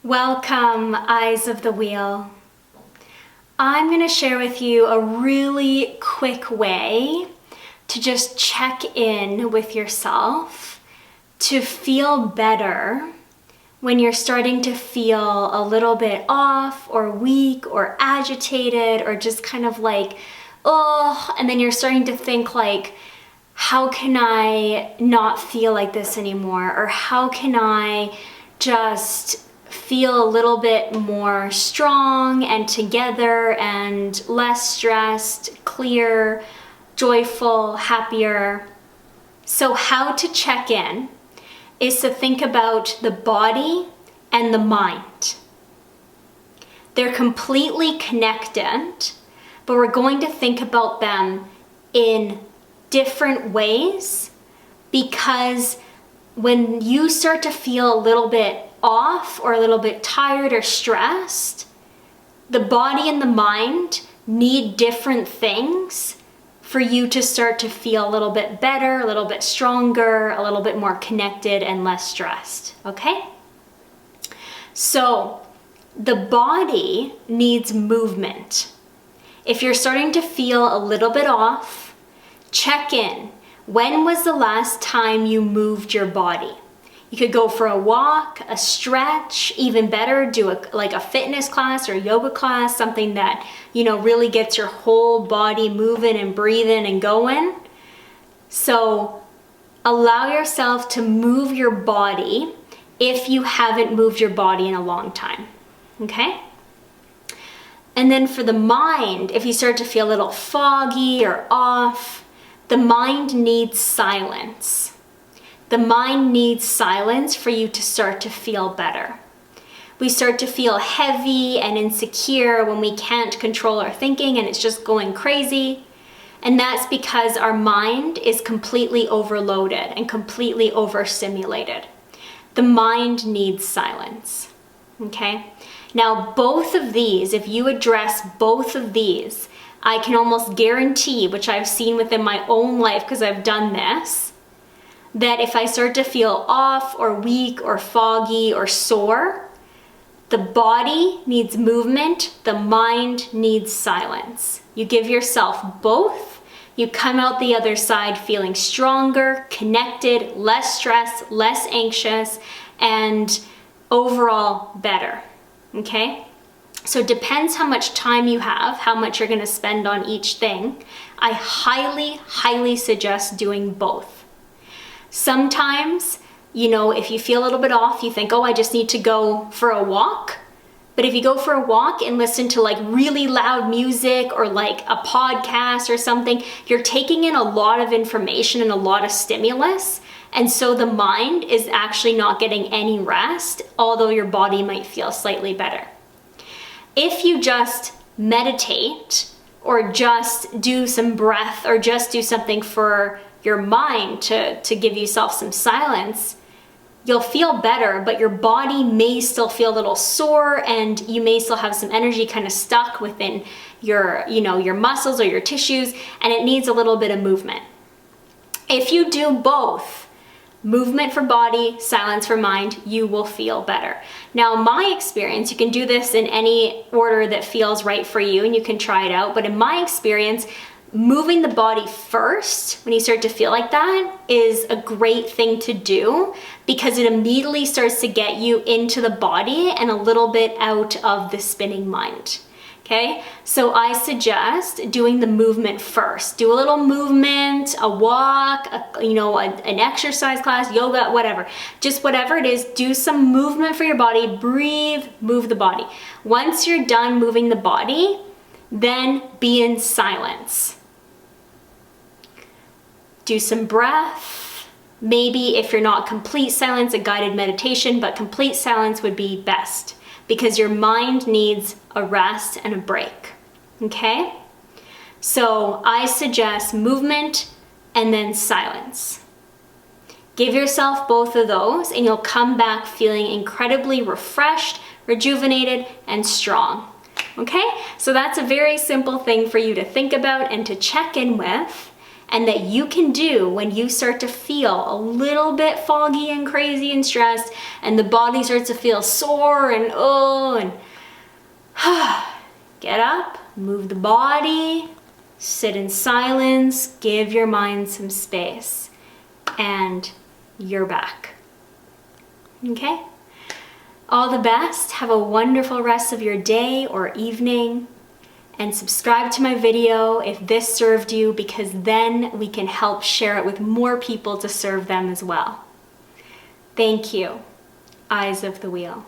Welcome, Eyes of the Wheel. I'm going to share with you a really quick way to just check in with yourself to feel better when you're starting to feel a little bit off or weak or agitated or just kind of like, oh, and then you're starting to think like, how can I not feel like this anymore? Or how can I just feel a little bit more strong and together and less stressed, clear, joyful, happier? So how to check in is to think about the body and the mind. They're completely connected, but we're going to think about them in different ways, because when you start to feel a little bit off or a little bit tired or stressed, the body and the mind need different things for you to start to feel a little bit better, a little bit stronger, a little bit more connected and less stressed, okay? So the body needs movement. If you're starting to feel a little bit off, check in. When was the last time you moved your body? You could go for a walk, a stretch, even better, do a fitness class or yoga class, something that, really gets your whole body moving and breathing and going. So allow yourself to move your body if you haven't moved your body in a long time, okay? And then for the mind, if you start to feel a little foggy or off, the mind needs silence. The mind needs silence for you to start to feel better. We start to feel heavy and insecure when we can't control our thinking and it's just going crazy. And that's because our mind is completely overloaded and completely overstimulated. The mind needs silence, okay? Now, both of these, if you address both of these, I can almost guarantee, which I've seen within my own life because I've done this, that if I start to feel off or weak or foggy or sore, the body needs movement, the mind needs silence. You give yourself both, you come out the other side feeling stronger, connected, less stressed, less anxious, and overall better, okay? So it depends how much time you have, how much you're gonna spend on each thing. I highly, highly suggest doing both. Sometimes, if you feel a little bit off, you think, oh, I just need to go for a walk. But if you go for a walk and listen to like really loud music or like a podcast or something, you're taking in a lot of information and a lot of stimulus. And so the mind is actually not getting any rest, although your body might feel slightly better. If you just meditate or just do some breath or just do something for your mind to give yourself some silence, you'll feel better, but your body may still feel a little sore and you may still have some energy kind of stuck within your muscles or your tissues, and it needs a little bit of movement. If you do both, movement for body, silence for mind, you will feel better. Now, my experience, you can do this in any order that feels right for you and you can try it out, but in my experience, moving the body first when you start to feel like that is a great thing to do because it immediately starts to get you into the body and a little bit out of the spinning mind. Okay, so I suggest doing the movement first. Do a little movement, a walk, an exercise class, yoga, whatever. Just whatever it is, do some movement for your body, breathe, move the body. Once you're done moving the body, then be in silence. Do some breath. Maybe if you're not complete silence, a guided meditation, but complete silence would be best because your mind needs a rest and a break, okay? So I suggest movement and then silence. Give yourself both of those and you'll come back feeling incredibly refreshed, rejuvenated, and strong, okay? So that's a very simple thing for you to think about and to check in with. and that you can do when you start to feel a little bit foggy and crazy and stressed, and the body starts to feel sore and get up, move the body, sit in silence, give your mind some space, and you're back. Okay? All the best. Have a wonderful rest of your day or evening. And subscribe to my video if this served you, because then we can help share it with more people to serve them as well. Thank you. Eyes of the Wheel.